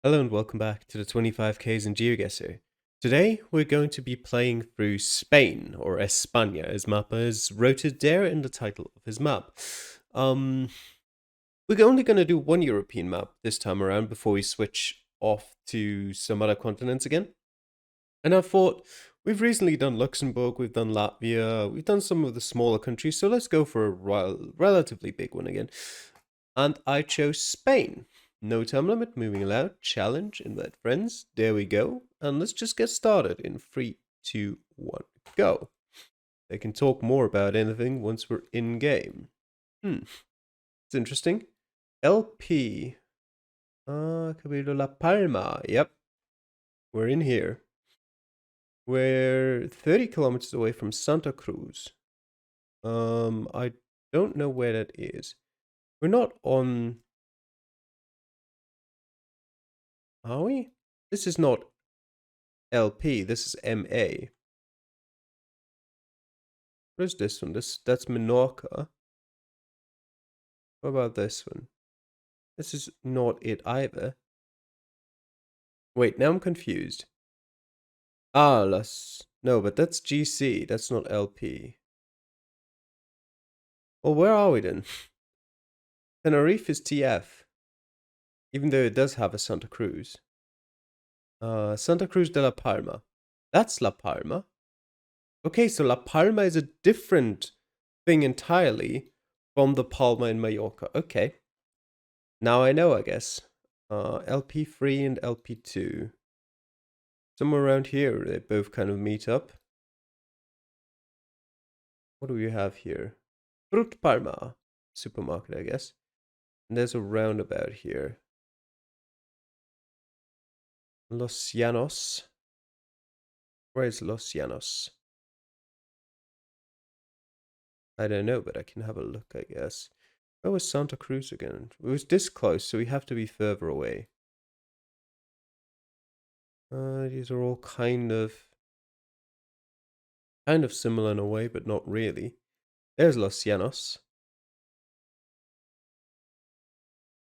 Hello and welcome back to the 25Ks in GeoGuessr. Today we're going to be playing through Spain, or España as Mappa is rotated there in the title of his map. We're only going to do one European map this time around before we switch off to some other continents again. And I thought, we've recently done Luxembourg, we've done Latvia, we've done some of the smaller countries, so let's go for a relatively big one again. And I chose Spain. No time limit, moving allowed, challenge, invite friends. There we go. And let's just get started in 3, 2, 1, go. They can talk more about anything once we're in game. It's interesting. LP. Cabildo La Palma. Yep. We're in here. We're 30 kilometers away from Santa Cruz. I don't know where that is. We're not on... Are we? This is not LP, this is MA. What is this one? That's Menorca. What about this one? This is not it either. Wait, now I'm confused. No, but that's GC, that's not LP. Well, where are we then? Tenerife is TF. Even though it does have a Santa Cruz. Santa Cruz de la Palma. That's La Palma. Okay, so La Palma is a different thing entirely from the Palma in Mallorca. Okay. Now I know, I guess. LP3 and LP2. Somewhere around here, they both kind of meet up. What do we have here? Fruit Parma. Supermarket, I guess. And there's a roundabout here. Los Llanos. Where is Los Llanos? I don't know, but I can have a look, I guess. Where was Santa Cruz again? It was this close, so we have to be further away. These are all kind of similar in a way, but not really. There's Los Llanos.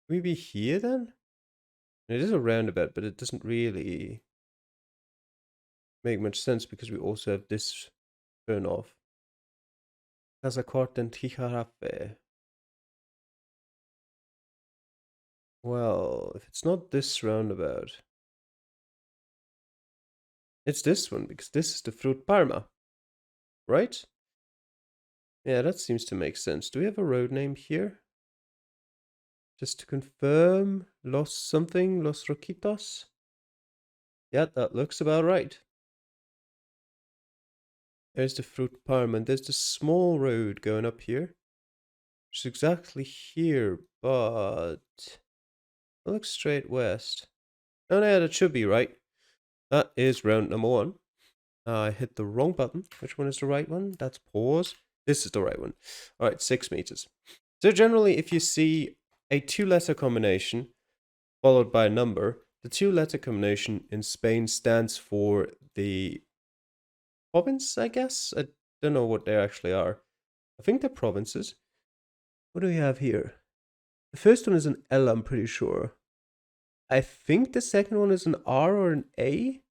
Can we be here then? It is a roundabout, but it doesn't really make much sense because we also have this turn off. Casacorte and Tijarafe. Well, if it's not this roundabout, it's this one because this is the Fruit Parma, right? Yeah, that seems to make sense. Do we have a road name here? Just to confirm, Los something, Los Roquitos? Yeah, that looks about right. There's the Fruit Parma, and there's the small road going up here. Which is exactly here, but it looks straight west. Oh yeah, that should be right. That is round number 1. I hit the wrong button. Which one is the right one? That's pause. This is the right one. All right, 6 meters. So generally, if you see a 2-letter combination followed by a number, the 2-letter combination in Spain stands for the province, I guess? I don't know what they actually are. I think they're provinces. What do we have here? The first one is an L, I'm pretty sure. I think the second one is an R or an A.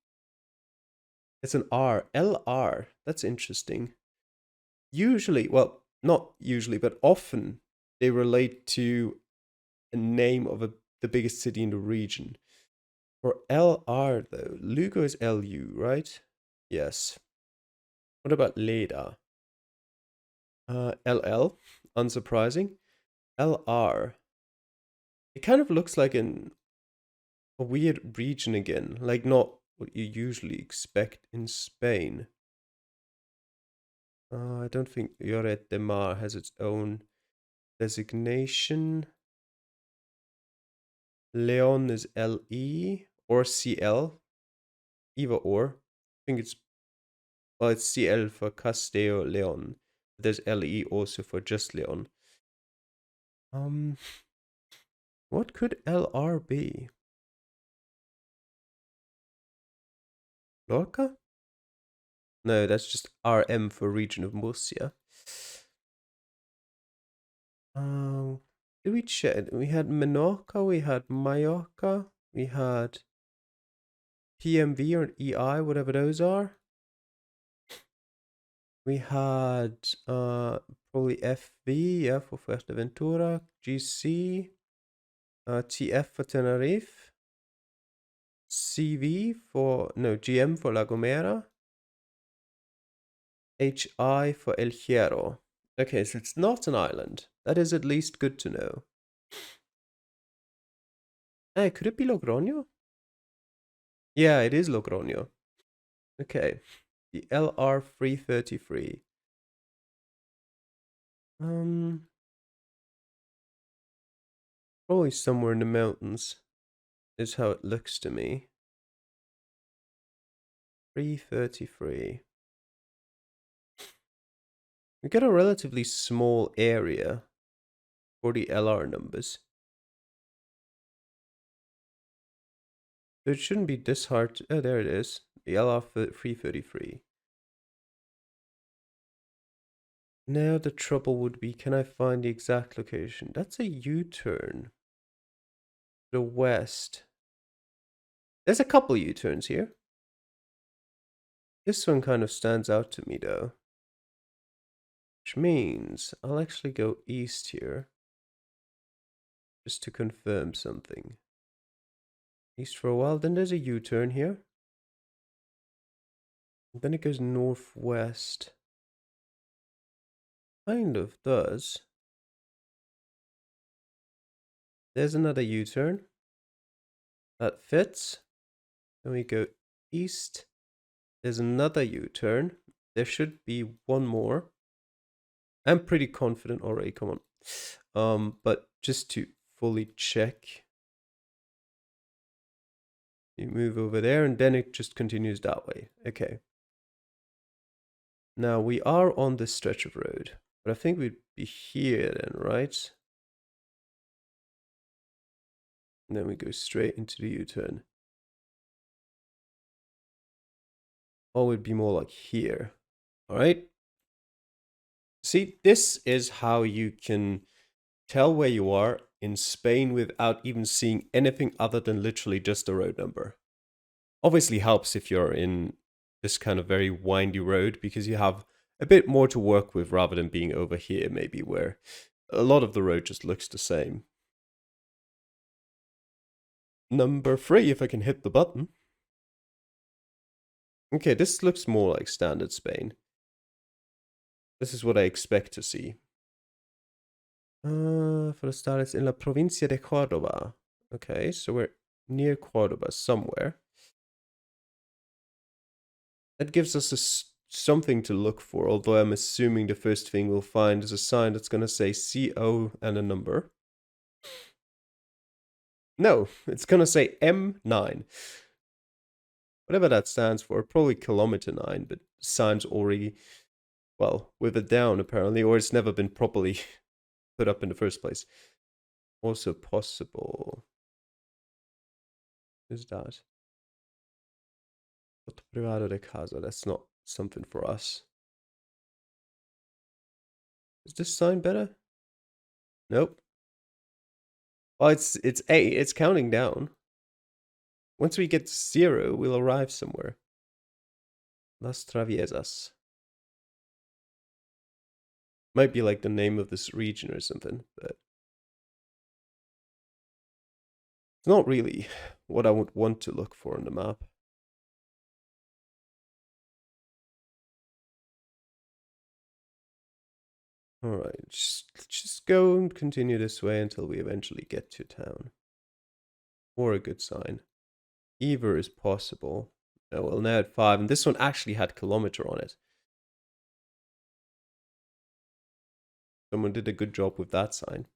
It's an R. LR. That's interesting. Usually, well, not usually, but often they relate to a name of the biggest city in the region. For LR, though, Lugo is LU, right? Yes. What about Leda? LL, unsurprising. LR. It kind of looks like a weird region again, like not what you usually expect in Spain. I don't think Lloret de Mar has its own designation. Leon is LE or CL, either or. I think it's CL for Casteo Leon. There's LE also for just Leon. What could LR be? Lorca? No, that's just RM for region of Murcia. Did we check? We had Menorca, we had Mallorca. We had PMV or EI, whatever those are. We had probably FV, yeah, for Fuerteventura, GC, TF for Tenerife, CV for, no, GM for La Gomera, HI for El Hierro. Okay, so it's not an island. That is at least good to know. Hey, could it be Logroño? Yeah, it is Logroño. Okay, the LR 333. Probably somewhere in the mountains is how it looks to me. 333. We got a relatively small area for the LR numbers. So it shouldn't be this hard to, oh, there it is. The LR 333. Now the trouble would be, can I find the exact location? That's a U-turn. The west. There's a couple U-turns here. This one kind of stands out to me though. Which means I'll actually go east here. Just to confirm something. East for a while, then there's a U-turn here. And then it goes northwest. Kind of does. There's another U-turn. That fits. Then we go east. There's another U-turn. There should be one more. I'm pretty confident already, come on. But just to fully check. You move over there and then it just continues that way. Okay. Now we are on this stretch of road. But I think we'd be here then, right? And then we go straight into the U-turn. Or would be more like here. All right. See, this is how you can tell where you are in Spain without even seeing anything other than literally just the road number. Obviously helps if you're in this kind of very windy road because you have a bit more to work with rather than being over here maybe where a lot of the road just looks the same. Number 3, if I can hit the button. Okay, this looks more like standard Spain. This is what I expect to see. For the start, it's in la provincia de Córdoba. Okay, so we're near Córdoba somewhere. That gives us something to look for, although I'm assuming the first thing we'll find is a sign that's going to say CO and a number. No, it's going to say M9. Whatever that stands for, probably kilometer 9, but sign's already, well, with it down apparently, or it's never been properly put up in the first place. Also possible. Who's that? Privado de casa. That's not something for us. Is this sign better? Nope. Well, it's 8. It's counting down. Once we get to 0, we'll arrive somewhere. Las Traviesas. Might be like the name of this region or something, but it's not really what I would want to look for on the map. Alright, just go and continue this way until we eventually get to town. Or a good sign. Either is possible. Oh, well, now at 5, and this one actually had kilometer on it. Someone did a good job with that sign.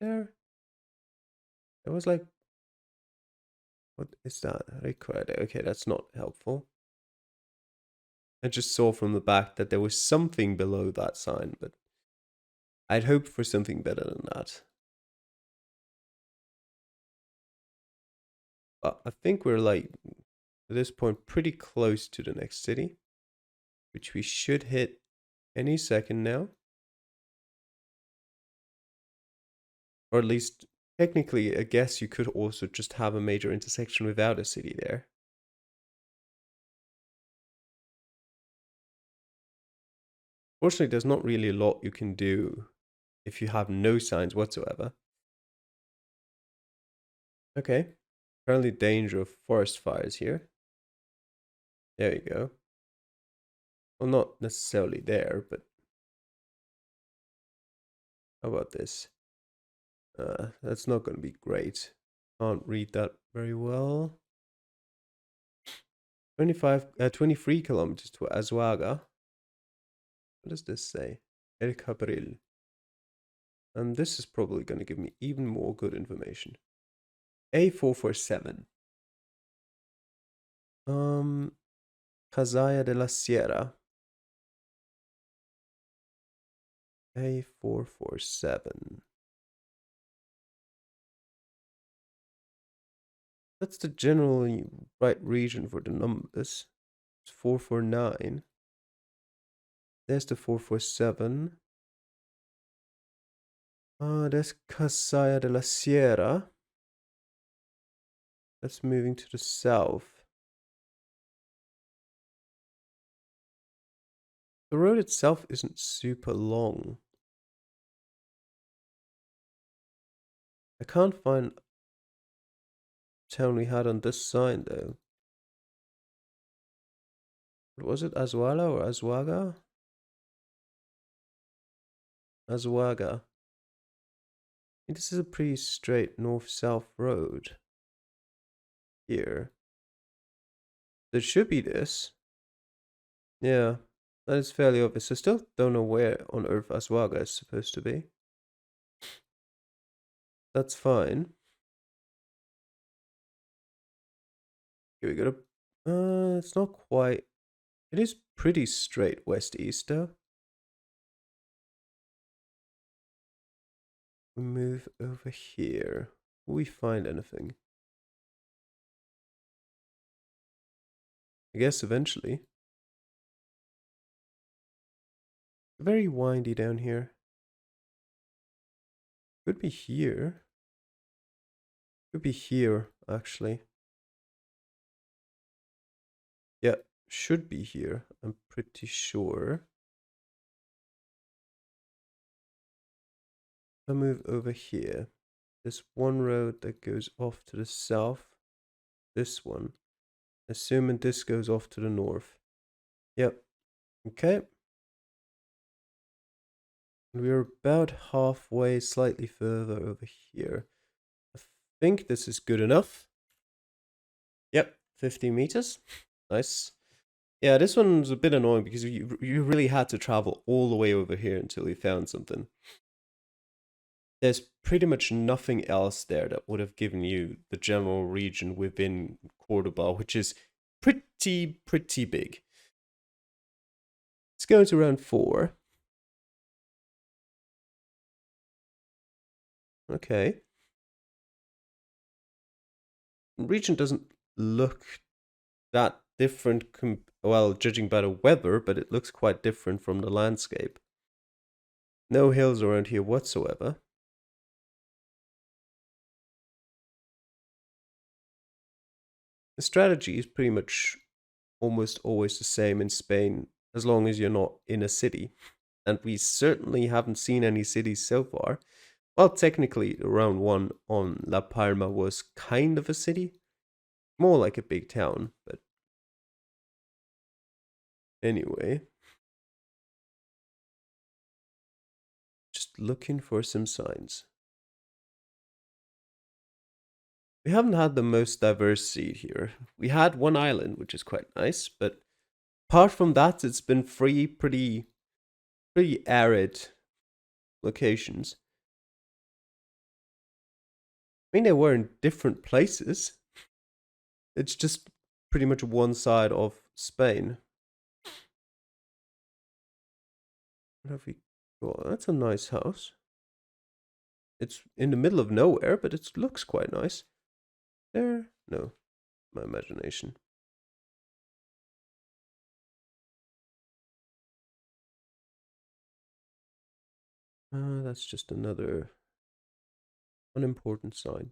There. It was like, what is that? Recuerde. Okay, that's not helpful. I just saw from the back that there was something below that sign, but I'd hoped for something better than that. But I think we're like, at this point, pretty close to the next city, which we should hit any second now. Or at least Technically, I guess you could also just have a major intersection without a city there. Fortunately, there's not really a lot you can do if you have no signs whatsoever. Okay. Apparently danger of forest fires here. There you go. Well, not necessarily there, but how about this? That's not going to be great. Can't read that very well. 23 kilometers to Azuaga. What does this say? El Cabril. And this is probably going to give me even more good information. A447. Casaya de la Sierra. A447. That's the generally right region for the numbers. It's 449. There's the 447. There's Casaya de la Sierra. That's moving to the south. The road itself isn't super long. I can't find the town we had on this sign though. What was it? Azuala or Azuaga? Azuaga. This is a pretty straight north-south road. Here. There should be this. Yeah, that is fairly obvious. I still don't know where on earth Azuaga is supposed to be. That's fine. Here we go. It's not quite. It is pretty straight west-east though. We move over here. Will we find anything? I guess eventually. Very windy down here. Could be here. Could be here, actually. Yeah, should be here. I'm pretty sure. I move over here. There's one road that goes off to the south. This one. Assuming this goes off to the north. Yep. Okay. We're about halfway, slightly further over here. I think this is good enough. Yep, 50 meters. Nice. Yeah, this one's a bit annoying because you really had to travel all the way over here until you found something. There's pretty much nothing else there that would have given you the general region within Cordoba, which is pretty big. Let's go to round 4. Okay. The region doesn't look that different, well, judging by the weather, but it looks quite different from the landscape. No hills around here whatsoever. The strategy is pretty much almost always the same in Spain, as long as you're not in a city. And we certainly haven't seen any cities so far. Well, technically, round 1 on La Palma was kind of a city. More like a big town, but anyway. Just looking for some signs. We haven't had the most diverse seed here. We had one island, which is quite nice, but apart from that, it's been pretty arid locations. I mean, they were in different places. It's just pretty much one side of Spain. What have we got? That's a nice house. It's in the middle of nowhere, but it looks quite nice. There? No, my imagination. That's just another Unimportant sign.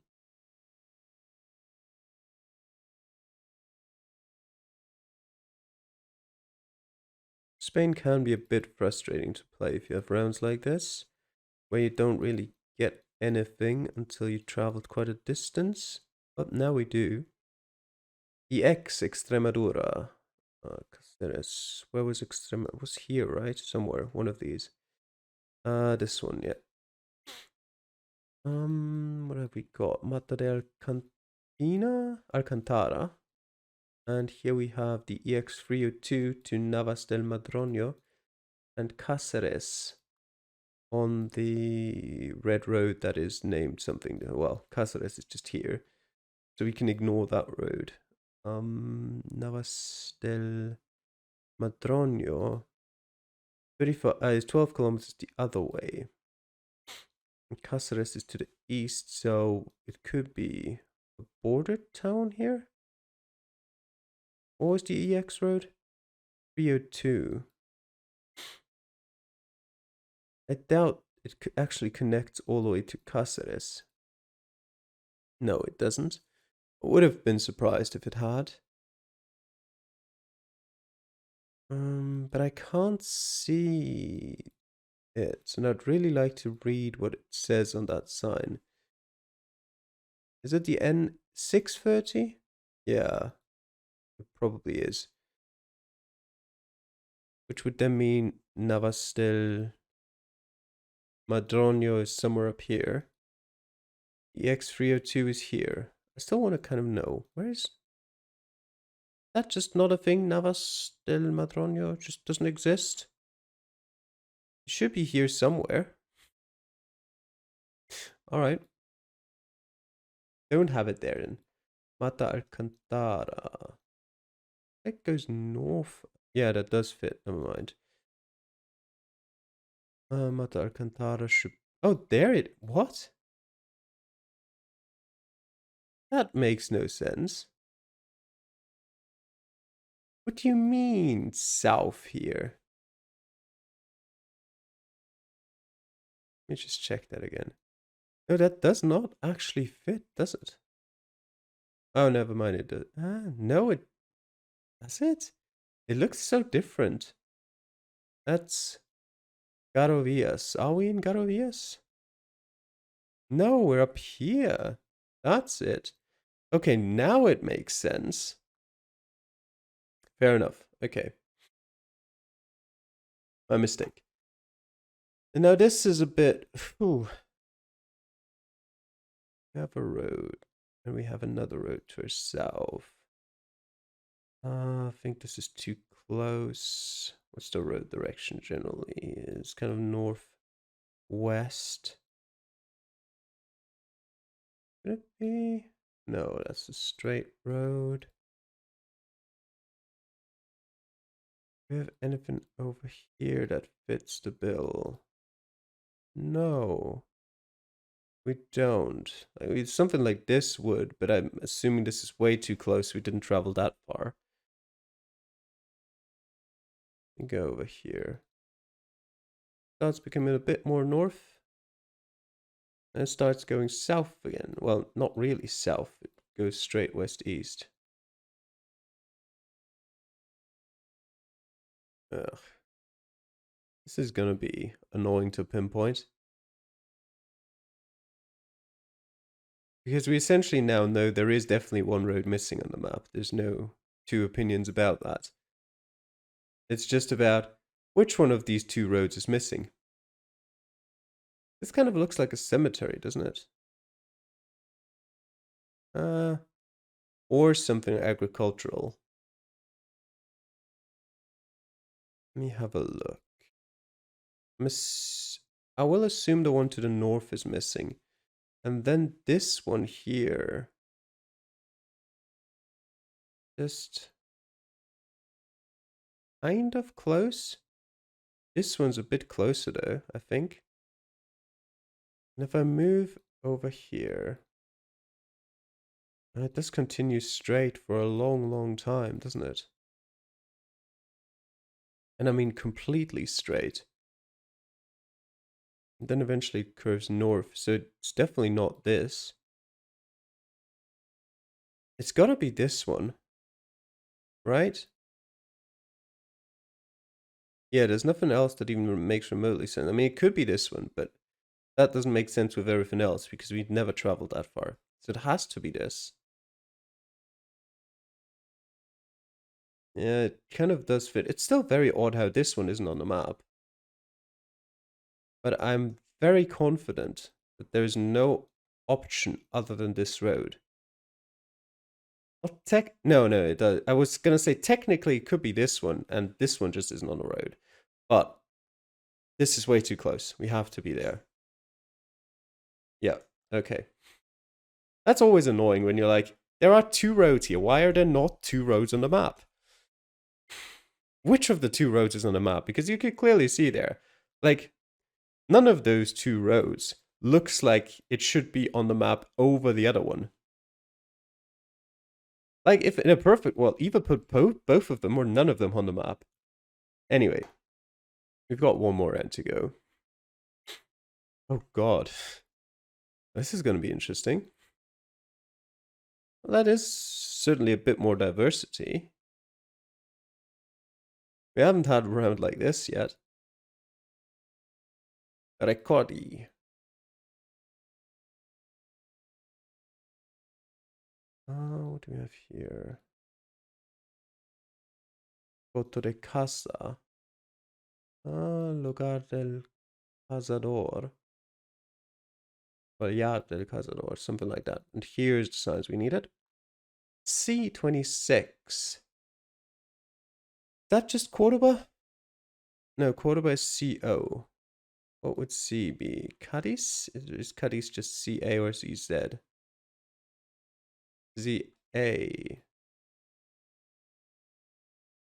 Spain can be a bit frustrating to play if you have rounds like this, where you don't really get anything until you traveled quite a distance. But now we do. EX Extremadura. Cáceres. Where was Extremadura? It was here, right? Somewhere. One of these. This one, yeah. What have we got? Mata de Alcantara. And here we have the EX302 to Navas del Madroño and Cáceres on the red road that is named something. Well, Cáceres is just here, so we can ignore that road. Navas del Madroño, 35 is 12 kilometers the other way. And Cáceres is to the east, so it could be a border town here. What was the EX road? 302. I doubt it actually connects all the way to Cáceres. No, it doesn't. I would have been surprised if it had. But I can't see it, and I'd really like to read what it says on that sign. Is it the N630? Yeah, it probably is. Which would then mean Navas del Madroño is somewhere up here. EX302 is here. I still want to kind of know. Where is that? Just not a thing? Navas del Madroño just doesn't exist? It should be here somewhere. Alright. Don't have it there then. Mata Alcantara. That goes north. Yeah, that does fit. Never mind. Mata Alcantara should. Oh, there it. What? That makes no sense. What do you mean, south here? Let me just check that again. No, that does not actually fit, does it? Oh, never mind. It does. No, it does it. It looks so different. That's Garovias. Are we in Garovias? No, we're up here. That's it. Okay, now it makes sense. Fair enough. Okay. My mistake. And now this is a bit. Whew. We have a road. And we have another road to our south. I think this is too close. What's the road direction generally? It's kind of northwest. Could it be? No, that's a straight road. Do we have anything over here that fits the bill? No, we don't. Something like this would, but I'm assuming this is way too close. We didn't travel that far. Go over here. Starts becoming a bit more north. And it starts going south again. Well, not really south. It goes straight west-east. Ugh. This is gonna be annoying to pinpoint. Because we essentially now know there is definitely one road missing on the map. There's no two opinions about that. It's just about which one of these two roads is missing. This kind of looks like a cemetery, doesn't it? Or something agricultural. Let me have a look. I will assume the one to the north is missing. And then this one here. Just kind of close. This one's a bit closer though, I think. And if I move over here, it does continue straight for a long, long time, doesn't it? And I mean completely straight. And then eventually it curves north, so it's definitely not this. It's gotta be this one, right? Yeah, there's nothing else that even makes remotely sense. I mean, it could be this one, but that doesn't make sense with everything else because we've never traveled that far. So it has to be this. Yeah, it kind of does fit. It's still very odd how this one isn't on the map. But I'm very confident that there's no option other than this road. Well, no, it does. I was gonna say technically it could be this one, and this one just isn't on the road. But this is way too close. We have to be there. Yeah. Okay. That's always annoying when you're like, there are two roads here. Why are there not two roads on the map? Which of the two roads is on the map? Because you could clearly see there. Like, none of those two roads looks like it should be on the map over the other one. Like, if in a perfect world, either put both of them or none of them on the map. Anyway, we've got one more end to go. Oh, God. This is going to be interesting. Well, that is certainly a bit more diversity. We haven't had a round like this yet. Recordi. What do we have here? Foto de casa. Lugar del cazador. Vallar del cazador, something like that. And here's the signs we needed. C26. Is that just Cordoba? No, Cordoba is CO. What would C be? Cadiz? Is Cadiz just CA or CZ? ZA.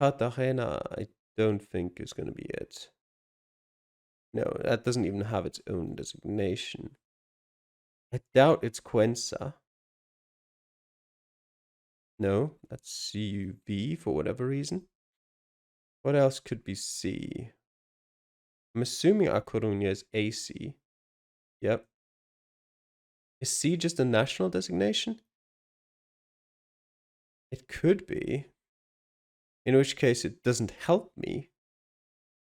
Cartagena, I don't think is going to be it. No, that doesn't even have its own designation. I doubt it's Cuenca. No, that's CUV for whatever reason. What else could be C? I'm assuming A Coruña is AC. Yep. Is C just a national designation? It could be. In which case it doesn't help me.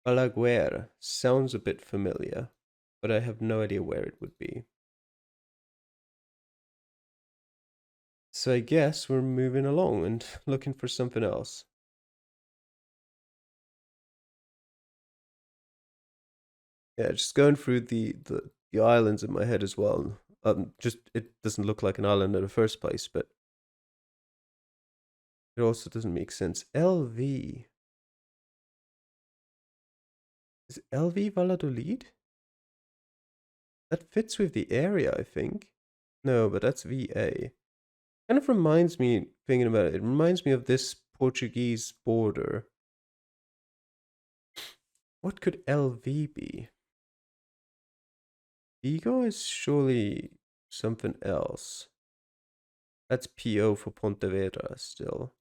Balaguer sounds a bit familiar, but I have no idea where it would be. So I guess we're moving along and looking for something else. Yeah, just going through the islands in my head as well. Just it doesn't look like an island in the first place, but it also doesn't make sense. LV. Is LV Valladolid? That fits with the area, I think. No, but that's VA. Kind of reminds me, thinking about it, it reminds me of this Portuguese border. What could LV be? Vigo is surely something else. That's PO for Pontevedra still.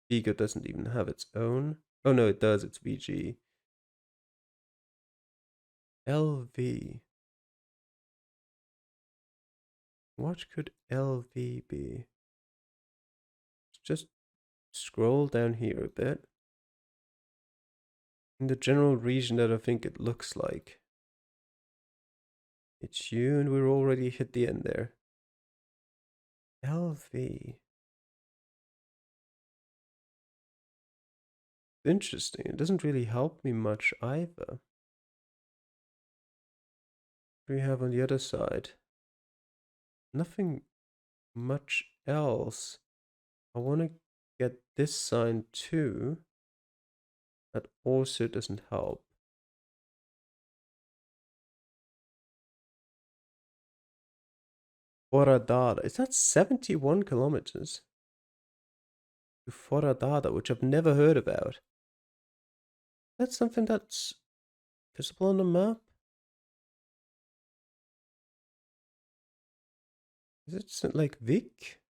Vigo doesn't even have its own. Oh no, it does, it's VG. LV. What could LV be? Just scroll down here a bit. In the general region that I think it looks like. It's you, and we're already hit the end there. LV. Interesting. It doesn't really help me much either. What do we have on the other side? Nothing much else. I want to get this sign too. That also doesn't help. Foradada. Is that 71 kilometers? To Foradada, which I've never heard about. That's something that's visible on the map? Is it like Vic?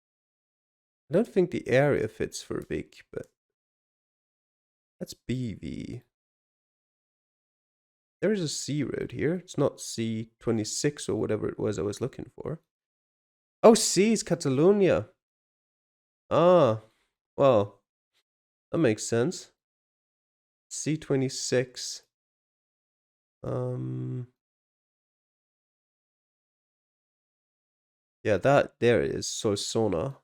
I don't think the area fits for Vic, but that's BV. There is a C road here. It's not C26 or whatever it was I was looking for. Oh, C is Catalonia. Ah, well, that makes sense. C26. Yeah, that there is Solsona.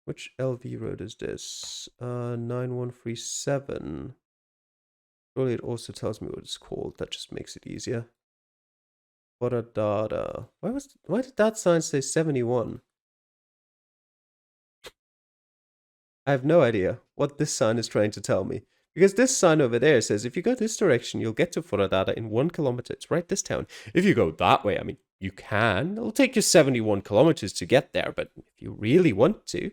Which LV road is this? 9137. Surely it also tells me what it's called. That just makes it easier. Dada. Why did that sign say 71? I have no idea what this sign is trying to tell me. Because this sign over there says if you go this direction, you'll get to Foradada in 1 kilometer. It's right this town. If you go that way, I mean, you can. It'll take you 71 kilometers to get there, but if you really want to.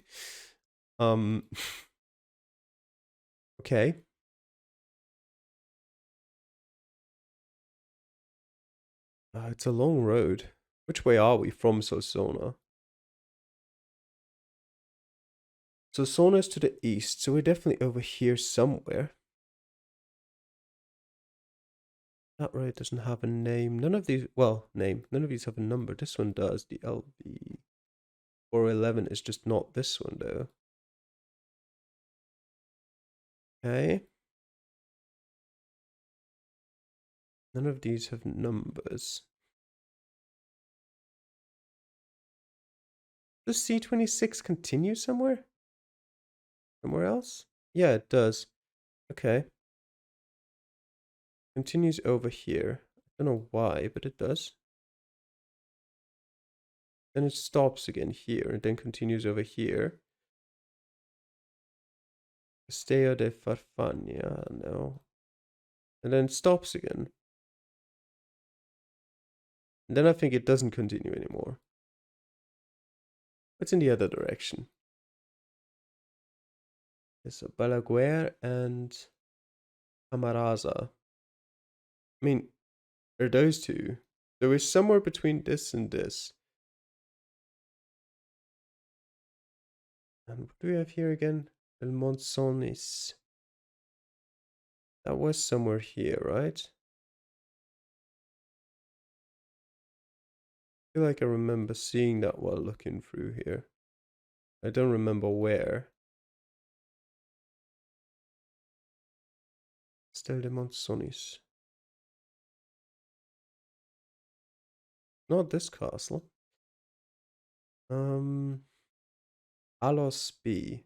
Okay. It's a long road. Which way are we from Sosona? Sosona is to the east, so we're definitely over here somewhere. That road doesn't have a name. None of these, well, name. None of these have a number. This one does. The LV 411 is just not this one, though. Okay. None of these have numbers. Does C26 continue somewhere? Somewhere else? Yeah, it does. Okay. Continues over here. I don't know why, but it does. Then it stops again here and then continues over here. Castello de Farfania, no. And then stops again. And then I think it doesn't continue anymore. What's in the other direction? There's a Balaguer and Amaraza. I mean, are those two? There is somewhere between this and this. And what do we have here again? El Monsonis. That was somewhere here, right? I feel like I remember seeing that while looking through here. I don't remember where. Castel de Monsonis. Not this castle. Alos B.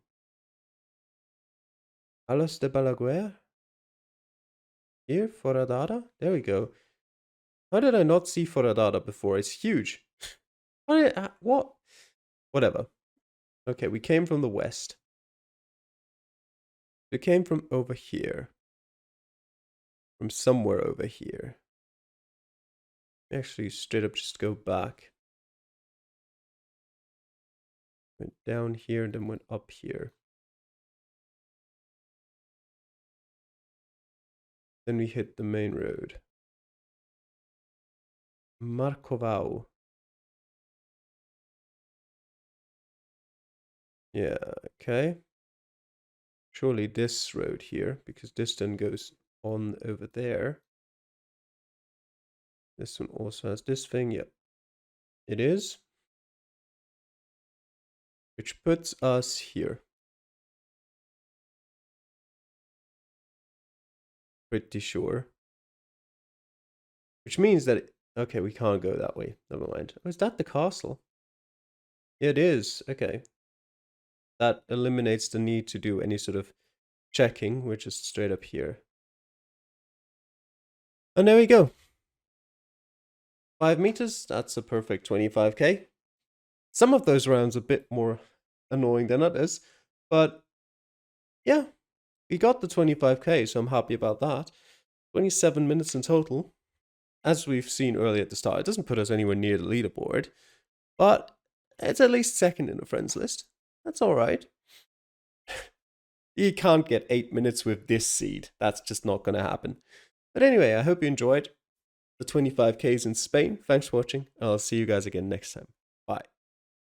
Alos de Balaguer? Here, Foradada? There we go. How did I not see Foradada before? It's huge. What? Whatever. Okay, we came from the west. We came from over here. From somewhere over here. Actually, straight up just go back. Went down here and then went up here. Then we hit the main road. Markovau. Yeah, okay. Surely this road here, because this then goes on over there. This one also has this thing, yep. It is. Which puts us here. Pretty sure. Which means that, okay, we can't go that way. Never mind. Oh, is that the castle? It is. Okay. That eliminates the need to do any sort of checking, which is straight up here. And there we go. 5 meters, that's a perfect 25k. Some of those rounds a bit more annoying than others, but yeah, we got the 25k, so I'm happy about that. 27 minutes in total. As we've seen earlier at the start, it doesn't put us anywhere near the leaderboard, but it's at least second in the friends list. That's all right. You can't get 8 minutes with this seed. That's just not going to happen. But anyway, I hope you enjoyed the 25Ks in Spain. Thanks for watching. I'll see you guys again next time. Bye.